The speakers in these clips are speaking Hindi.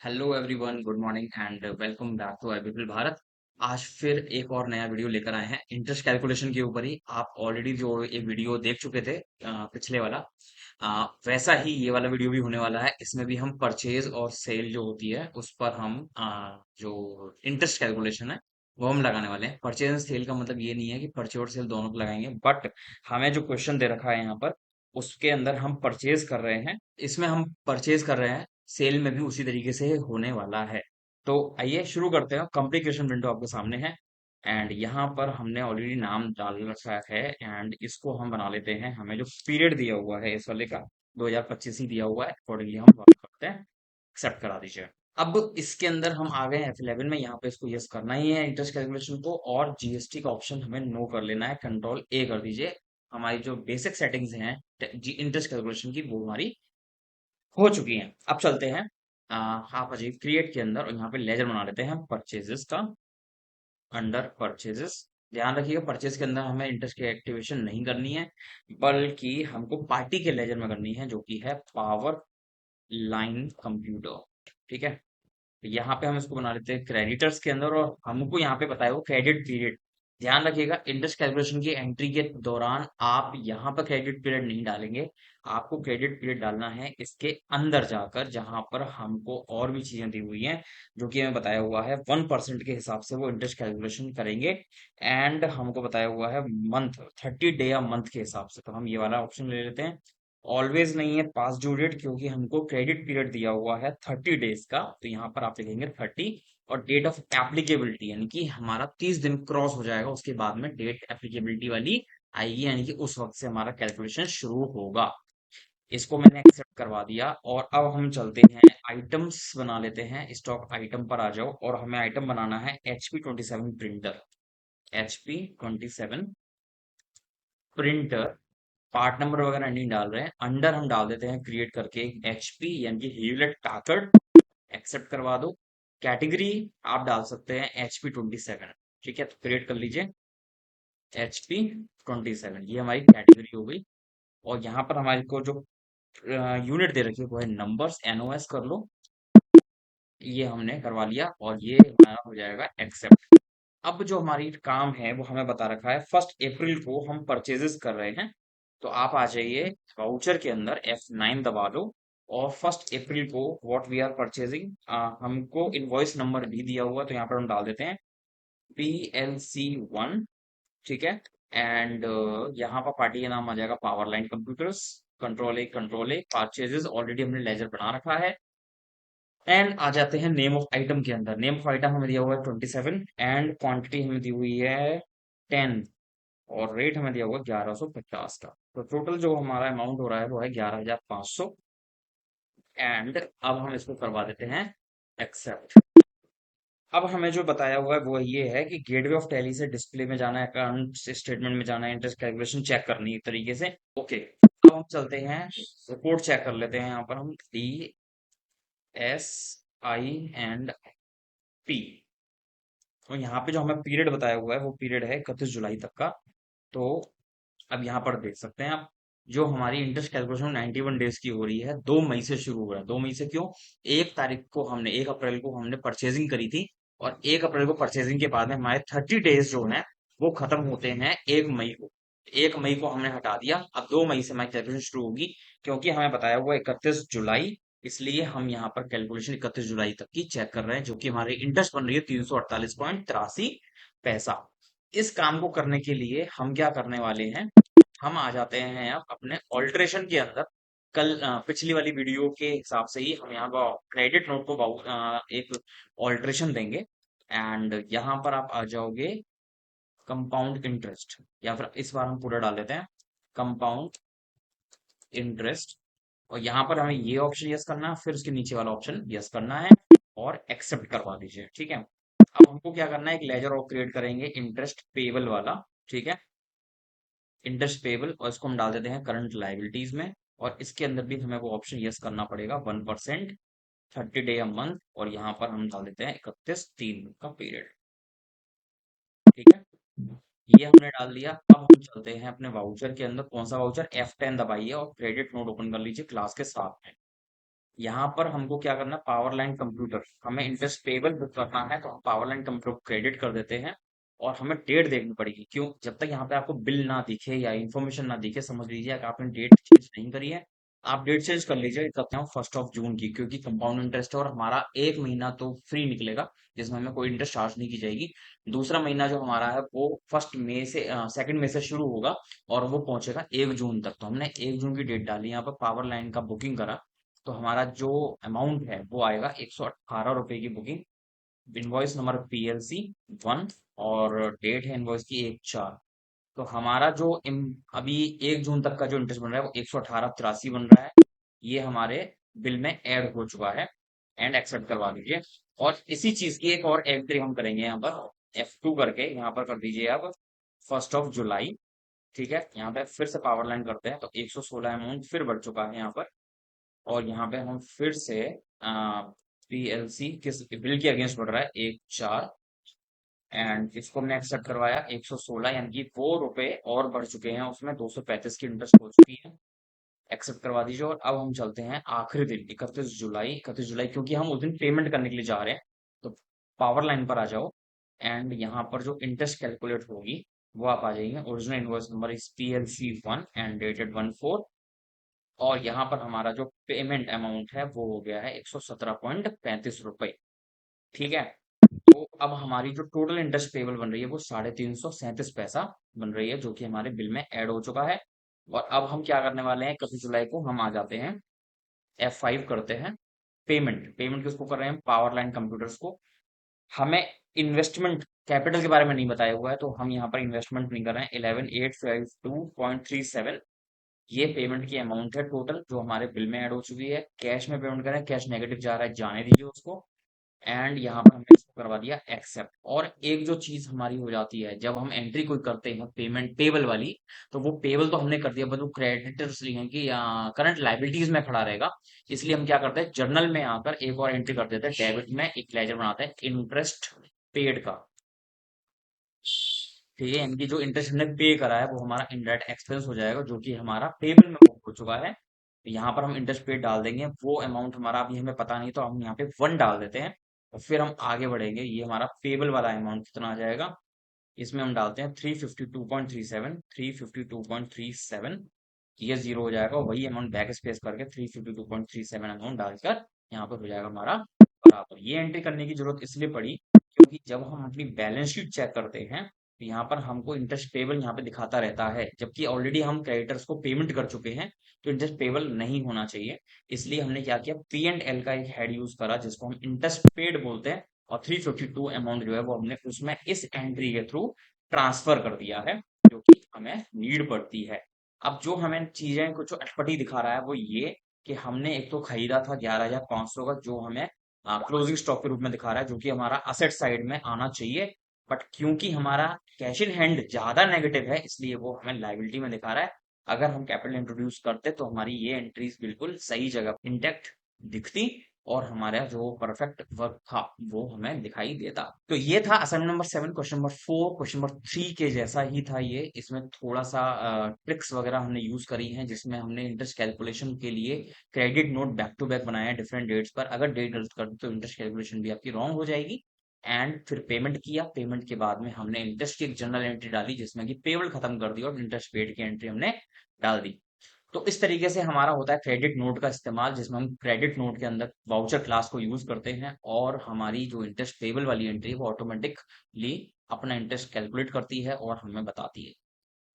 Hello everyone, good morning and welcome back to ABPL Bharat. आज फिर एक और नया वीडियो लेकर आए हैं इंटरेस्ट कैलकुलेशन के ऊपर ही। आप ऑलरेडी जो एक वीडियो देख चुके थे पिछले वाला, वैसा ही ये वाला वीडियो भी होने वाला है। इसमें भी हम परचेज और सेल जो होती है उस पर हम जो इंटरेस्ट कैलकुलेशन है वो हम लगाने वाले हैं। परचेज एंड सेल का मतलब ये नहीं है कि परचेज और सेल दोनों को लगाएंगे, बट हमें जो क्वेश्चन दे रखा है यहाँ पर उसके अंदर हम परचेज कर रहे हैं। इसमें हम परचेज कर रहे हैं, सेल में भी उसी तरीके से होने वाला है। तो आइए शुरू करते हैं। कॉम्प्लिकेशन विंडो आपके सामने है एंड यहाँ पर हमने ऑलरेडी नाम डाल रखा है एंड इसको हम बना लेते हैं। हमें जो पीरियड दिया हुआ है इस वाले का 2025 ही दिया हुआ है, अकॉर्डिंगली हम वर्क करते हैं। एक्सेप्ट करा दीजिए। अब इसके अंदर हम आ गए F11 में। यहाँ पे इसको यस करना ही है इंटरेस्ट कैलकुलेशन को, और जीएसटी का ऑप्शन हमें नो कर लेना है। कंट्रोल ए कर दीजिए। हमारी जो बेसिक सेटिंग्स हैं इंटरेस्ट कैलकुलेशन की वो हमारी हो चुकी हैं। अब चलते हैं आप अजीब क्रिएट के अंदर, और यहाँ पे लेजर बना लेते हैं परचेजेस का। अंडर परचेजेस ध्यान रखिएगा, परचेज के अंदर हमें इंटरेस्ट की एक्टिवेशन नहीं करनी है, बल्कि हमको पार्टी के लेजर में करनी है, जो कि है पावर लाइन कंप्यूटर। ठीक है, यहाँ पे हम इसको बना लेते हैं क्रेडिटर्स के अंदर, और हमको यहाँ पे बताया वो क्रेडिट पीरियड। ध्यान रखिएगा, इंटरेस्ट कैलकुलेशन की एंट्री के दौरान आप यहाँ पर क्रेडिट पीरियड नहीं डालेंगे। आपको क्रेडिट पीरियड डालना है इसके अंदर जाकर, जहां पर हमको और भी चीजें दी हुई हैं जो कि हमें बताया हुआ है 1% के हिसाब से वो इंटरेस्ट कैलकुलेशन करेंगे। एंड हमको बताया हुआ है मंथ, 30 डे या मंथ के हिसाब से। तो हम ये वाला ऑप्शन ले लेते हैं। ऑलवेज नहीं है पास ड्यू डेट, क्योंकि हमको क्रेडिट पीरियड दिया हुआ है 30 डेज का। तो यहाँ पर आप लिखेंगे 30, और डेट ऑफ एप्लीकेबिलिटी यानी कि हमारा 30 दिन क्रॉस हो जाएगा, उसके बाद में डेट एप्लीकेबिलिटी वाली आएगी, यानी कि उस वक्त से हमारा कैलकुलेशन शुरू होगा। इसको मैंने एक्सेप्ट करवा दिया, और अब हम चलते हैं आइटम्स बना लेते हैं। स्टॉक आइटम पर आ जाओ, और हमें आइटम बनाना है HP27 printer. HP27 printer, part number वगैरह नहीं डाल रहे हैं। अंडर हम डाल देते हैं क्रिएट करके एचपी यानी कि ह्यूलेट पैकर्ड। एक्सेप्ट करवा दो। कैटेगरी आप डाल सकते हैं HP27। ठीक है, तो क्रिएट कर लीजिए HP27, ये हमारी कैटेगरी हो गई। और यहाँ पर हमारे को जो यूनिट दे रखी है वो है नंबर्स, NOS कर लो। ये हमने करवा लिया, और ये हमारा हो जाएगा एक्सेप्ट। अब जो हमारी काम है वो हमें बता रखा है 1 अप्रैल को हम परचेजेस कर रहे हैं। तो आप आ जाइए वाउचर के अंदर, F9 दबा दो, और 1 अप्रैल को व्हाट वी आर परचेजिंग, हमको इनवॉइस नंबर भी दिया हुआ है, तो यहाँ पर हम डाल देते हैं PLC1। ठीक है, एंड यहाँ पर पार्टी का नाम आ जाएगा पावर लाइन कंप्यूटर्स। कंट्रोल ए परचेजेस ऑलरेडी हमने लेजर बना रखा है। एंड आ जाते हैं नेम ऑफ आइटम के अंदर। नेम ऑफ आइटम हमें दिया हुआ है 27, एंड क्वांटिटी हमें दी हुई है 10, और रेट हमें दिया हुआ है 1150 का। तो टोटल जो हमारा अमाउंट हो रहा है वो है 11,500। एंड अब हम इसको करवा देते हैं एक्सेप्ट। अब हमें जो बताया हुआ है वो ये है कि गेटवे ऑफ टैली से डिस्प्ले में जाना है, अकाउंट स्टेटमेंट में जाना है, इंटरेस्ट कैलकुलेशन चेक करनी है एक तरीके से। ओके, अब हम चलते हैं रिपोर्ट चेक कर लेते हैं। यहाँ पर हम DSI&P, और यहाँ पे जो हमें पीरियड बताया हुआ है वो पीरियड है 31 जुलाई तक का। तो अब यहाँ पर देख सकते हैं आप, जो हमारी इंटरेस्ट कैलकुलेशन 91 डेज की हो रही है, 2 मई से शुरू हो रहा है। 2 मई से क्यों? 1 तारीख को हमने 1 अप्रैल को हमने परचेजिंग करी थी, और 1 अप्रैल को परचेजिंग के बाद में हमारे 30 डेज जो हैं वो खत्म होते हैं 1 मई को। 1 मई को हमने हटा दिया, अब 2 मई से हमारी कैलकुलेशन शुरू होगी। क्योंकि हमें बताया हुआ 31 जुलाई, इसलिए हम यहाँ पर कैलकुलेशन 31 जुलाई तक की चेक कर रहे हैं, जो कि हमारी इंटरेस्ट बन रही है 348.83 पैसा। इस काम को करने के लिए हम क्या करने वाले हैं, हम आ जाते हैं अब अपने ऑल्टरेशन के अंदर। कल पिछली वाली वीडियो के हिसाब से ही हम यहाँ पर क्रेडिट नोट को एक ऑल्टरेशन देंगे। एंड यहाँ पर आप आ जाओगे कंपाउंड इंटरेस्ट, या फिर इस बार हम पूरा डाल देते हैं कंपाउंड इंटरेस्ट। और यहाँ पर हमें ये ऑप्शन यस करना है, फिर उसके नीचे वाला ऑप्शन यस करना है, और एक्सेप्ट करवा दीजिए। ठीक है, अब हमको क्या करना है, एक लेजर और क्रिएट करेंगे इंटरेस्ट पेबल वाला। ठीक है, इंटरेस्ट पेबल, और इसको हम डाल देते हैं करंट लाइबिलिटीज में। और इसके अंदर भी हमें वो ऑप्शन यस करना पड़ेगा 1%, 30 डे अ मंथ, और यहाँ पर हम डाल देते हैं 31/3 का पीरियड। ठीक है, ये हमने डाल दिया। अब हम चलते हैं अपने वाउचर के अंदर। कौन सा वाउचर? F10 दबाइए और क्रेडिट नोट ओपन कर लीजिए क्लास के साथ में। यहाँ पर हमको क्या करना है, पावर लाइन कंप्यूटर, हमें इंटरेस्ट पेबल बुक करना है तो हम पावर लाइन कंप्यूटर क्रेडिट कर देते हैं। और हमें डेट देखनी पड़ेगी, क्यों, जब तक यहाँ पे आपको बिल ना दिखे या इन्फॉर्मेशन ना दिखे, समझ लीजिए कि आपने डेट चेंज नहीं करी है। आप डेट चेंज कर लीजिए, करते हैं 1 जून की, क्योंकि कंपाउंड इंटरेस्ट है और हमारा एक महीना तो फ्री निकलेगा, जिसमें हमें कोई इंटरेस्ट चार्ज नहीं की जाएगी। दूसरा महीना जो हमारा है वो 1 मई से 2 मई से शुरू होगा और वो पहुंचेगा 1 जून तक। तो हमने 1 जून की डेट डाली, यहाँ पर पावर लाइन का बुकिंग करा, तो हमारा जो अमाउंट है वो आएगा 118 रुपए की बुकिंग। इनवॉइस नंबर PLC 1 और डेट है इनवॉइस की 1/4। तो हमारा जो अभी 1 जून तक का जो इंटरेस्ट बन रहा है वो 118.83 बन रहा है। ये हमारे बिल में ऐड हो चुका है, एंड एक्सेप्ट करवा दीजिए। और इसी चीज की एक और एंट्री हम करेंगे यहाँ पर F2 करके, यहाँ पर कर दीजिए आप 1 जुलाई। ठीक है, यहाँ पे फिर से पावर लाइन करते हैं तो 116 अमाउंट फिर बढ़ चुका है यहाँ पर। और यहाँ पे हम फिर से PLC किस बिल के अगेंस्ट बढ़ रहा है, 1/4, एंड इसको हमने एक्सेप्ट करवाया 116, यानी कि ₹4 और बढ़ चुके हैं, उसमें 235 की इंटरेस्ट हो चुकी है। एक्सेप्ट करवा दीजिए। और अब हम चलते हैं आखिरी दिन 31 जुलाई। 31 जुलाई क्योंकि हम उस दिन पेमेंट करने के लिए जा रहे हैं, तो पावर लाइन पर आ जाओ, एंड यहाँ पर जो इंटरेस्ट कैलकुलेट होगी वो आप आ जाइए। ओरिजिनल इनवॉइस नंबर इस PLC 1 एंड डेटेड 1/4। और यहाँ पर हमारा जो पेमेंट अमाउंट है वो हो गया है 117.35 रुपए। ठीक है, तो अब हमारी जो टोटल इंटरेस्ट पेबल बन रही है वो 337 पैसा बन रही है, जो कि हमारे बिल में ऐड हो चुका है। और अब हम क्या करने वाले हैं, 31 जुलाई को हम आ जाते हैं, F5 करते हैं। पेमेंट पेमेंट किसको कर रहे हैं, पावर लाइन कंप्यूटर्स को। हमें इन्वेस्टमेंट कैपिटल के बारे में नहीं बताया हुआ है, तो हम यहाँ पर इन्वेस्टमेंट नहीं कर रहे हैं। 11852.37 ये पेमेंट की अमाउंट है टोटल, जो हमारे बिल में ऐड हो चुकी है। कैश में पेमेंट करें, कैश नेगेटिव जा रहा है, जाने दीजिए उसको। एंड यहाँ पर हमने इसको करवा दिया एक्सेप्ट। और एक जो चीज हमारी हो जाती है जब हम एंट्री कोई करते हैं पेमेंट पेबल वाली, तो वो पेबल तो हमने कर दिया, बट वो क्रेडिटर्स कि करंट लाइबिलिटीज में खड़ा रहेगा। इसलिए हम क्या करते हैं, जर्नल में आकर एक और एंट्री कर देते हैं, डेबिट में एक लेजर बनाते हैं इंटरेस्ट पेड का। ठीक है, यानी कि जो इंटरेस्ट हमने पे करा है वो हमारा इनडायरेक्ट एक्सपेंस हो जाएगा, जो कि हमारा पेबल में बुक हो चुका है। तो यहाँ पर हम इंटरेस्ट पेड डाल देंगे, वो अमाउंट हमारा अभी हमें पता नहीं, तो हम यहाँ पे 1 डाल देते हैं। और फिर हम आगे बढ़ेंगे, ये हमारा पेबल वाला अमाउंट कितना आ जाएगा, इसमें हम डालते हैं 352.37। 352.37 ये जीरो हो जाएगा, और वही अमाउंट बैक स्पेस करके 352.37 अमाउंट डालकर यहाँ पर हो जाएगा हमारा बराबर। ये एंट्री करने की जरूरत इसलिए पड़ी क्योंकि जब हम अपनी बैलेंस शीट चेक करते हैं तो यहाँ पर हमको इंटरेस्ट पेबल यहाँ पे दिखाता रहता है, जबकि ऑलरेडी हम क्रेडिटर्स को पेमेंट कर चुके हैं, तो इंटरेस्ट पेबल नहीं होना चाहिए। इसलिए हमने क्या किया, P&L का एक हेड यूज करा जिसको हम इंटरेस्ट पेड बोलते हैं, और 352 अमाउंट जो है वो हमने उसमें इस एंट्री के थ्रू ट्रांसफर कर दिया है, जो कि हमें नीड पड़ती है। अब जो हमें चीजें कुछ अटपटी दिखा रहा है वो ये कि हमने एक तो खरीदा था 11,500 का, जो हमें क्लोजिंग स्टॉक के रूप में दिखा रहा है, जो कि हमारा असेट साइड में आना चाहिए। बट क्योंकि हमारा कैश इन हैंड ज्यादा नेगेटिव है, इसलिए वो हमें लाइबिलिटी में दिखा रहा है। अगर हम कैपिटल इंट्रोड्यूस करते तो हमारी ये एंट्रीज बिल्कुल सही जगह इंटेक्ट दिखती, और हमारा जो परफेक्ट वर्क था वो हमें दिखाई देता। तो ये था assignment number 7, question number 4। Question number 3 के जैसा ही था ये, इसमें थोड़ा सा ट्रिक्स वगैरह हमने यूज करी हैं, जिसमें हमने इंटरेस्ट कैलकुलेशन के लिए credit note back to back बनाया है डिफरेंट डेट्स पर। अगर डेट गलत कर दी तो इंटरेस्ट कैलकुलेशन भी आपकी रॉन्ग हो जाएगी। एंड फिर पेमेंट किया, पेमेंट के बाद में हमने इंटरेस्ट की एक जनरल एंट्री डाली जिसमें कि पेबल खत्म कर दी, और इंटरेस्ट पेड की एंट्री हमने डाल दी। तो इस तरीके से हमारा होता है क्रेडिट नोट का इस्तेमाल, जिसमें हम क्रेडिट नोट के अंदर वाउचर क्लास को यूज करते हैं, और हमारी जो इंटरेस्ट पेबल वाली एंट्री है वो ऑटोमेटिकली अपना इंटरेस्ट कैलकुलेट करती है और हमें बताती है।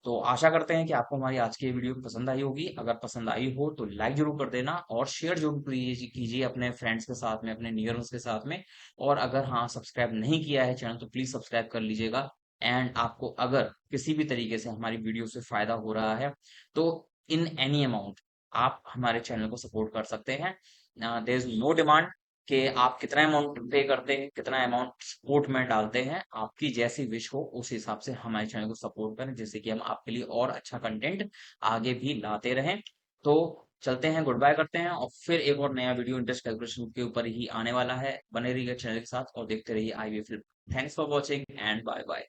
तो आशा करते हैं कि आपको हमारी आज की ये वीडियो पसंद आई होगी। अगर पसंद आई हो तो लाइक जरूर कर देना, और शेयर जरूर कीजिए अपने फ्रेंड्स के साथ में, अपने नियर के साथ में। और अगर हाँ, सब्सक्राइब नहीं किया है चैनल तो प्लीज सब्सक्राइब कर लीजिएगा। एंड आपको अगर किसी भी तरीके से हमारी वीडियो से फायदा हो रहा है तो इन एनी अमाउंट आप हमारे चैनल को सपोर्ट कर सकते हैं। देयर इज नो डिमांड कि आप कितना अमाउंट पे करते हैं, कितना अमाउंट सपोर्ट में डालते हैं। आपकी जैसी विश हो उस हिसाब से हमारे चैनल को सपोर्ट करें, जिससे कि हम आपके लिए और अच्छा कंटेंट आगे भी लाते रहें। तो चलते हैं, गुड बाय करते हैं, और फिर एक और नया वीडियो इंटरेस्ट कैलकुलेशन के ऊपर ही आने वाला है। बने रहिए चैनल के साथ और देखते रहिए IB फिल्म। Thanks for watching and bye bye.